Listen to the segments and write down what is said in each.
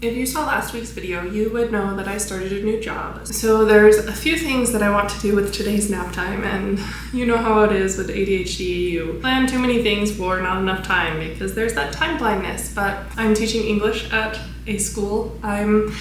If you saw last week's video, you would know that I started a new job. So there's a few things that I want to do with today's nap time, and you know how it is with ADHD. You plan too many things for not enough time because there's that time blindness. But I'm teaching English at a school. I'm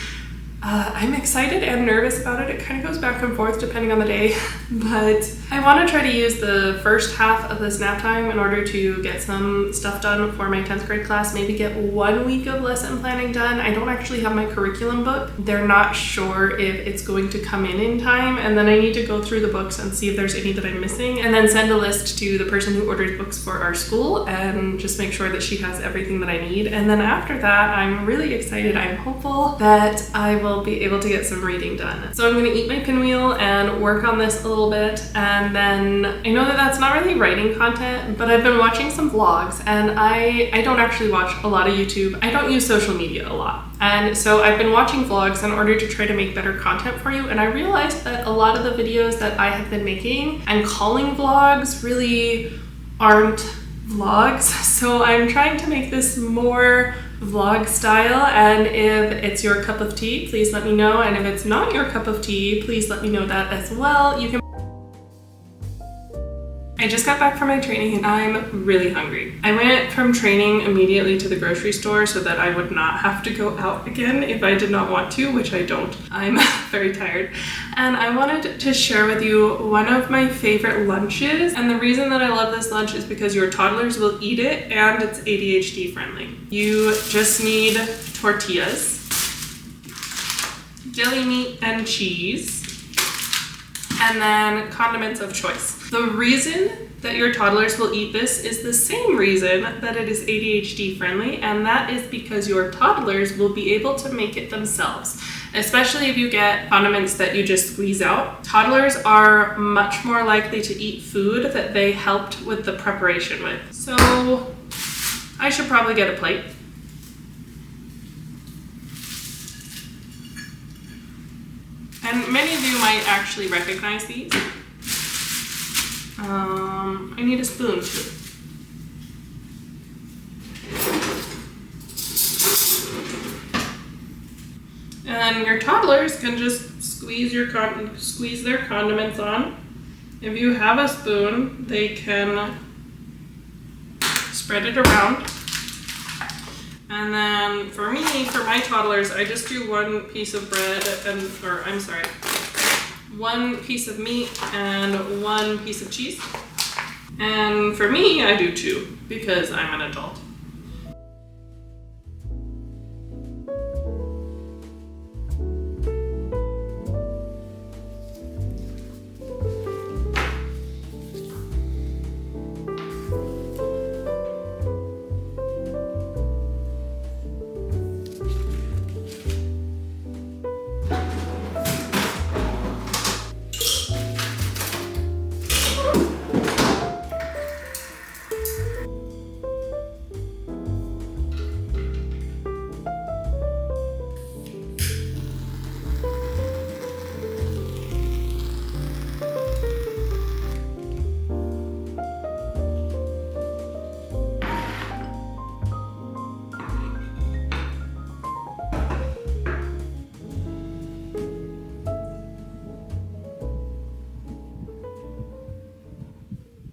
excited and nervous about it. It kind of goes back and forth depending on the day, but I want to try to use the first half of this nap time in order to get some stuff done for my 10th grade class, maybe get 1 week of lesson planning done. I don't actually have my curriculum book. They're not sure if it's going to come in time, and then I need to go through the books and see if there's any that I'm missing, and then send a list to the person who orders books for our school and just make sure that she has everything that I need. And then after that, I'm really excited. I'm hopeful that I will be able to get some reading done. So I'm going to eat my pinwheel and work on this a little bit, and then I know that that's not really writing content, but I've been watching some vlogs, and I don't actually watch a lot of YouTube. I don't use social media a lot, and so I've been watching vlogs in order to try to make better content for you, and I realized that a lot of the videos that I have been making and calling vlogs really aren't vlogs. So I'm trying to make this more vlog style, and if it's your cup of tea, please let me know, and if it's not your cup of tea, please let me know that as well. You can. I just got back from my training and I'm really hungry. I went from training immediately to the grocery store so that I would not have to go out again if I did not want to, which I don't. I'm very tired. And I wanted to share with you one of my favorite lunches. And the reason that I love this lunch is because your toddlers will eat it and it's ADHD friendly. You just need tortillas, deli meat and cheese, and then condiments of choice. The reason that your toddlers will eat this is the same reason that it is ADHD friendly, and that is because your toddlers will be able to make it themselves. Especially if you get condiments that you just squeeze out. Toddlers are much more likely to eat food that they helped with the preparation with. So I should probably get a plate. And many of you might actually recognize these. I need a spoon too. And your toddlers can just squeeze their condiments on. If you have a spoon, they can spread it around. And then for my toddlers, I just do one piece of bread one piece of meat and one piece of cheese. And for me, I do two because I'm an adult.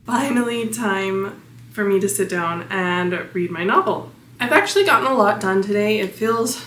Finally, time for me to sit down and read my novel. I've actually gotten a lot done today. It feels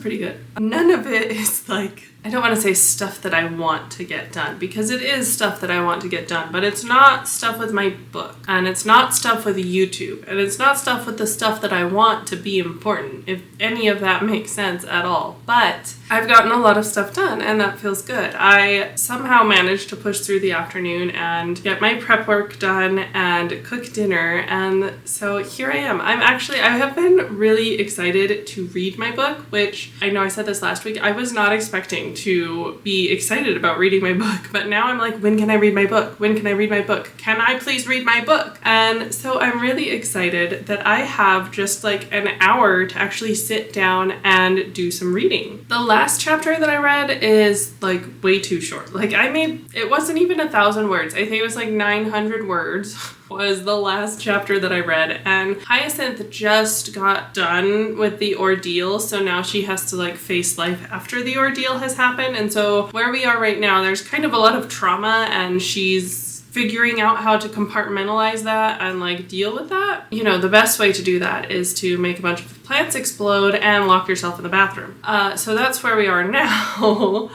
pretty good. None of it is like, I don't want to say stuff that I want to get done, because it is stuff that I want to get done, but it's not stuff with my book, and it's not stuff with YouTube, and it's not stuff with the stuff that I want to be important, if any of that makes sense at all. But I've gotten a lot of stuff done, and that feels good. I somehow managed to push through the afternoon and get my prep work done and cook dinner, and so here I am. I have been really excited to read my book, which I know I said this last week. I was not expecting to be excited about reading my book, but now I'm like, when can I read my book? When can I read my book? Can I please read my book? And so I'm really excited that I have just like an hour to actually sit down and do some reading. The last chapter that I read is like way too short. Like it wasn't even 1,000 words. I think it was like 900 words. was the last chapter that I read, and Hyacinth just got done with the ordeal, so now she has to like face life after the ordeal has happened. And so where we are right now, there's kind of a lot of trauma, and she's figuring out how to compartmentalize that and like deal with that. You know, the best way to do that is to make a bunch of plants explode and lock yourself in the bathroom. So that's where we are now.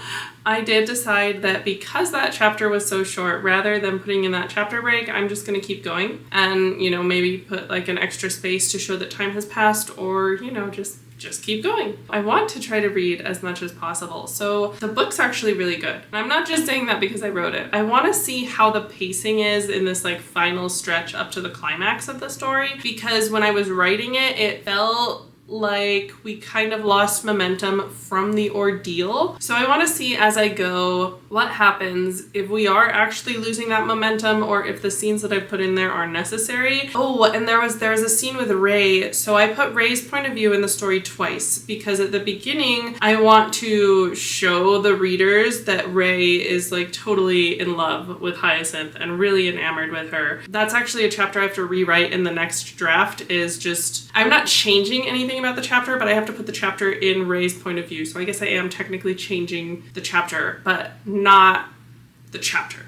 I did decide that because that chapter was so short, rather than putting in that chapter break, I'm just going to keep going and, you know, maybe put like an extra space to show that time has passed, or, you know, just keep going. I want to try to read as much as possible. So the book's actually really good. And I'm not just saying that because I wrote it. I want to see how the pacing is in this like final stretch up to the climax of the story, because when I was writing it, it felt like we kind of lost momentum from the ordeal. So I want to see as I go what happens if we are actually losing that momentum, or if the scenes that I've put in there are necessary. Oh, and there was a scene with Ray. So I put Ray's point of view in the story twice, because at the beginning I want to show the readers that Ray is like totally in love with Hyacinth and really enamored with her. That's actually a chapter I have to rewrite in the next draft. Is just, I'm not changing anything about the chapter, but I have to put the chapter in Ray's point of view. So I guess I am technically changing the chapter, but not the chapter,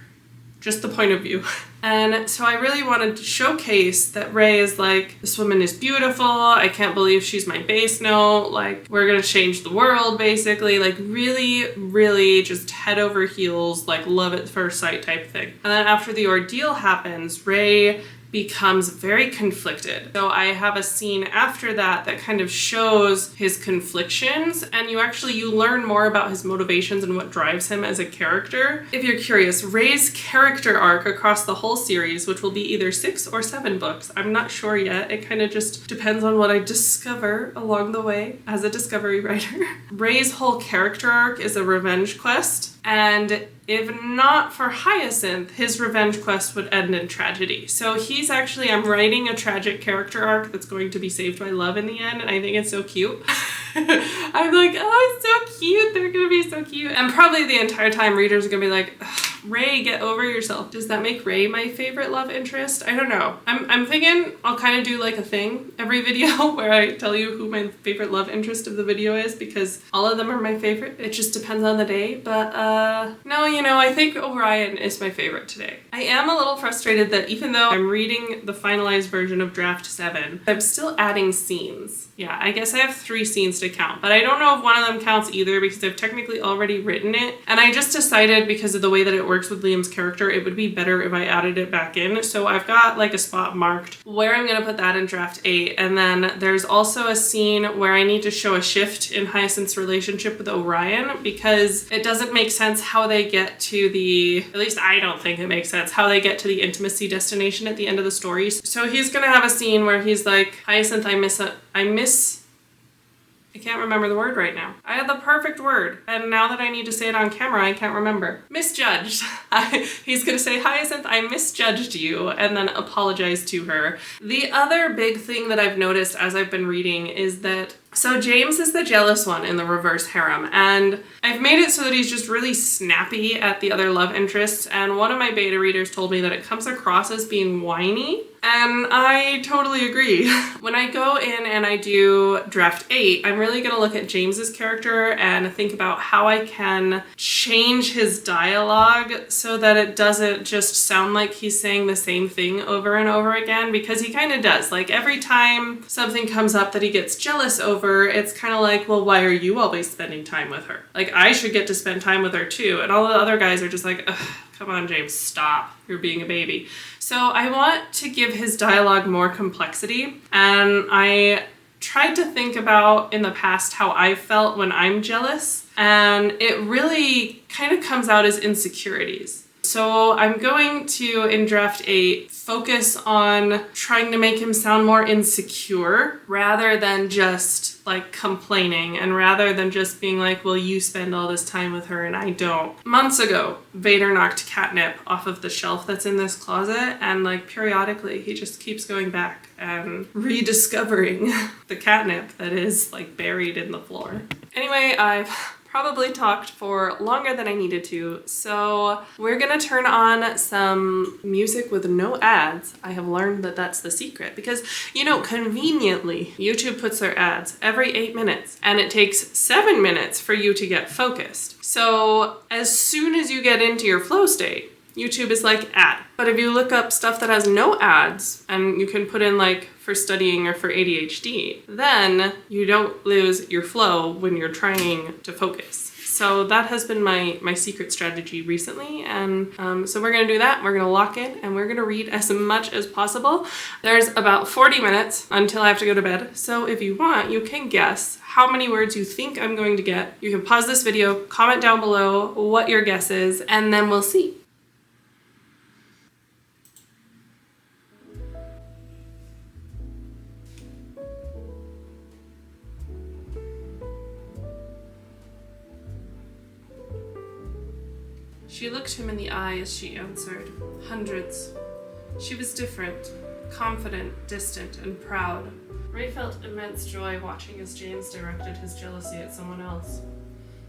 just the point of view. And so I really wanted to showcase that Ray is like, this woman is beautiful. I can't believe she's my bass note. Like, we're gonna change the world, basically. Like, really, really just head over heels, like love at first sight type thing. And then after the ordeal happens, Ray becomes very conflicted. So I have a scene after that that kind of shows his conflictions, and you learn more about his motivations and what drives him as a character. If you're curious, Ray's character arc across the whole series, which will be either 6 or 7 books, I'm not sure yet. It kind of just depends on what I discover along the way as a discovery writer. Ray's whole character arc is a revenge quest. And if not for Hyacinth, his revenge quest would end in tragedy. So I'm writing a tragic character arc that's going to be saved by love in the end, and I think it's so cute. I'm like, oh, it's so cute. They're gonna be so cute. And probably the entire time readers are gonna be like, Ray, get over yourself. Does that make Ray my favorite love interest? I don't know. I'm thinking I'll kind of do like a thing every video where I tell you who my favorite love interest of the video is, because all of them are my favorite. It just depends on the day. But no, you know, I think Orion is my favorite today. I am a little frustrated that even though I'm reading the finalized version of draft 7, I'm still adding scenes. Yeah, I guess I have 3 scenes to count, but I don't know if one of them counts either, because I've technically already written it. And I just decided, because of the way that it works with Liam's character, it would be better if I added it back in. So I've got like a spot marked where I'm gonna put that in draft 8. And then there's also a scene where I need to show a shift in Hyacinth's relationship with Orion, because it doesn't make sense how they get to at least I don't think it makes sense, how they get to the intimacy destination at the end of the story. So he's gonna have a scene where he's like, Hyacinth, I can't remember the word right now. I had the perfect word, and now that I need to say it on camera, I can't remember. Misjudged. He's gonna say, Hyacinth, I misjudged you, and then apologize to her. The other big thing that I've noticed as I've been reading is that James is the jealous one in the reverse harem, and I've made it so that he's just really snappy at the other love interests, and one of my beta readers told me that it comes across as being whiny, and I totally agree. When I go in and I do draft 8, I'm really gonna look at James's character and think about how I can change his dialogue so that it doesn't just sound like he's saying the same thing over and over again, because he kind of does. Like, every time something comes up that he gets jealous over, it's kind of like, well, why are you always spending time with her? Like, I should get to spend time with her too. And all the other guys are just like, ugh, come on, James, stop. You're being a baby. So I want to give his dialogue more complexity. And I tried to think about in the past how I felt when I'm jealous. And it really kind of comes out as insecurities. So I'm going to, in draft 8, focus on trying to make him sound more insecure rather than just like complaining, and rather than just being like, well, you spend all this time with her and I don't. Months ago, Vader knocked catnip off of the shelf that's in this closet, and like periodically he just keeps going back and rediscovering the catnip that is like buried in the floor. Anyway, I've probably talked for longer than I needed to, so we're gonna turn on some music with no ads. I have learned that that's the secret because, you know, conveniently, YouTube puts their ads every 8 minutes and it takes 7 minutes for you to get focused. So as soon as you get into your flow state, YouTube is like ad. But if you look up stuff that has no ads and you can put in like for studying or for ADHD, then you don't lose your flow when you're trying to focus. So that has been my secret strategy recently. And so we're gonna do that. We're gonna lock in and we're gonna read as much as possible. There's about 40 minutes until I have to go to bed. So if you want, you can guess how many words you think I'm going to get. You can pause this video, comment down below what your guess is, and then we'll see. She looked him in the eye as she answered. Hundreds. She was different, confident, distant, and proud. Ray felt immense joy watching as James directed his jealousy at someone else.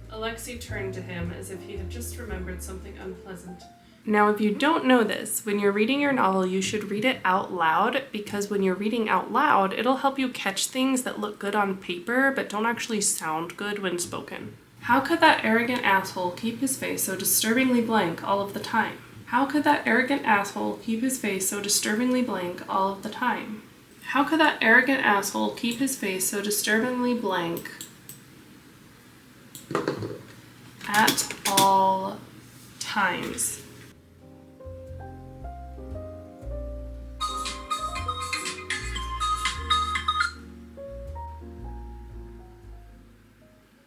Alexei turned to him as if he had just remembered something unpleasant. Now, if you don't know this, when you're reading your novel, you should read it out loud, because when you're reading out loud, it'll help you catch things that look good on paper but don't actually sound good when spoken. How could that arrogant asshole keep his face so disturbingly blank all of the time? How could that arrogant asshole keep his face so disturbingly blank all of the time? How could that arrogant asshole keep his face so disturbingly blank at all times?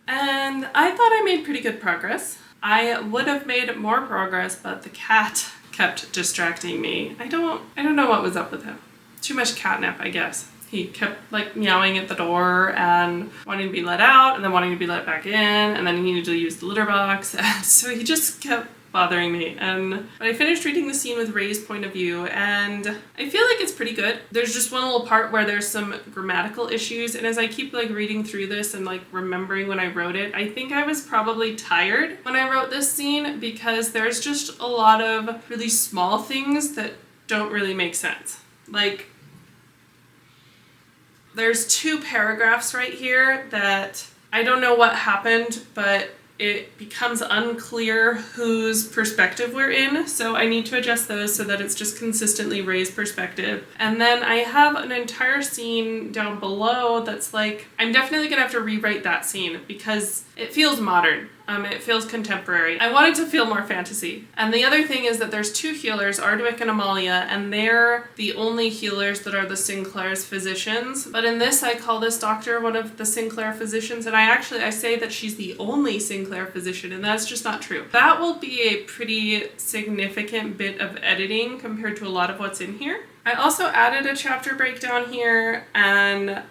And I thought I made pretty good progress. I would have made more progress, but the cat kept distracting me. I don't know what was up with him. Too much catnip, I guess. He kept like meowing at the door and wanting to be let out and then wanting to be let back in, and then he needed to use the litter box. And so he just kept bothering me. But I finished reading the scene with Ray's point of view, and I feel like it's pretty good. There's just one little part where there's some grammatical issues, and as I keep like reading through this and like remembering when I wrote it, I think I was probably tired when I wrote this scene because there's just a lot of really small things that don't really make sense. Like, there's 2 paragraphs right here that I don't know what happened, but it becomes unclear whose perspective we're in, so I need to adjust those so that it's just consistently Ray's perspective. And then I have an entire scene down below that's like, I'm definitely gonna have to rewrite that scene because it feels modern. It feels contemporary. I wanted to feel more fantasy. And the other thing is that there's 2 healers, Ardwick and Amalia, and they're the only healers that are the Sinclair's physicians. But in this, I call this doctor one of the Sinclair physicians, and I say that she's the only Sinclair physician, and that's just not true. That will be a pretty significant bit of editing compared to a lot of what's in here. I also added a chapter breakdown here, and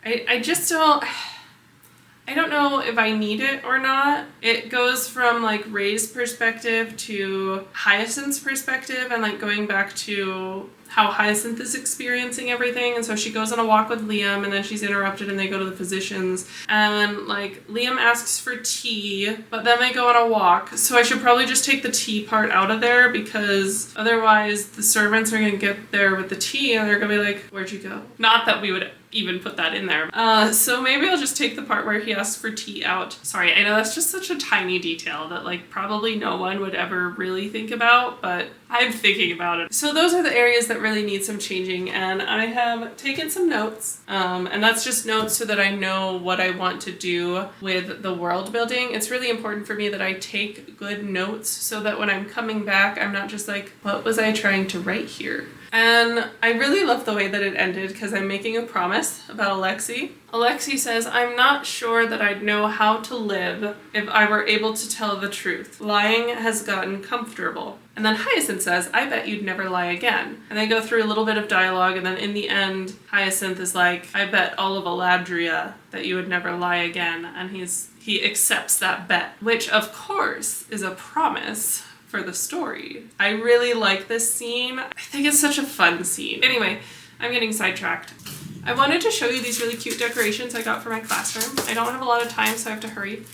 I don't know if I need it or not. It goes from like Ray's perspective to Hyacinth's perspective and like going back to how Hyacinth is experiencing everything. And so she goes on a walk with Liam and then she's interrupted and they go to the physicians. And like Liam asks for tea, but then they go on a walk. So I should probably just take the tea part out of there because otherwise the servants are gonna get there with the tea and they're gonna be like, where'd you go? Not that we would even put that in there. So maybe I'll just take the part where he asks for tea out. Sorry, I know that's just such a tiny detail that like probably no one would ever really think about, but I'm thinking about it. So those are the areas that really need some changing, and I have taken some notes, and that's just notes so that I know what I want to do with the world building. It's really important for me that I take good notes so that when I'm coming back, I'm not just like, what was I trying to write here? And I really love the way that it ended because I'm making a promise about Alexei. Alexei says, I'm not sure that I'd know how to live if I were able to tell the truth. Lying has gotten comfortable. And then Hyacinth says, I bet you'd never lie again. And they go through a little bit of dialogue, and then in the end, Hyacinth is like, I bet all of Eladria that you would never lie again. And he accepts that bet, which of course is a promise for the story. I really like this scene. I think it's such a fun scene. Anyway, I'm getting sidetracked. I wanted to show you these really cute decorations I got for my classroom. I don't have a lot of time, so I have to hurry.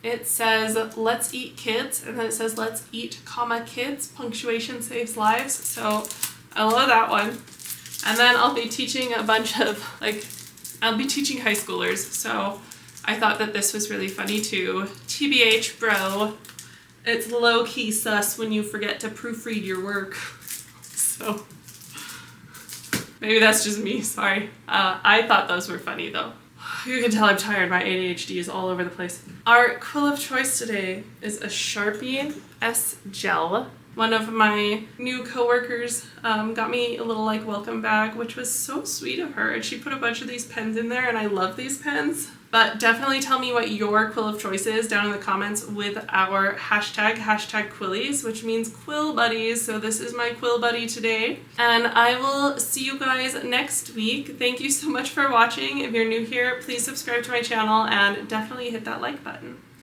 It says, let's eat kids, and then it says, let's eat, comma, kids. Punctuation saves lives. So I love that one. And then I'll be teaching a bunch of, I'll be teaching high schoolers. So I thought that this was really funny too. TBH, bro. It's low-key sus when you forget to proofread your work. So maybe that's just me, sorry. I thought those were funny though. You can tell I'm tired, my ADHD is all over the place. Our quill of choice today is a Sharpie S Gel. One of my new coworkers got me a little welcome bag, which was so sweet of her. And she put a bunch of these pens in there, and I love these pens. But definitely tell me what your quill of choice is down in the comments with our hashtag Quillies, which means quill buddies. So this is my quill buddy today. And I will see you guys next week. Thank you so much for watching. If you're new here, please subscribe to my channel and definitely hit that like button.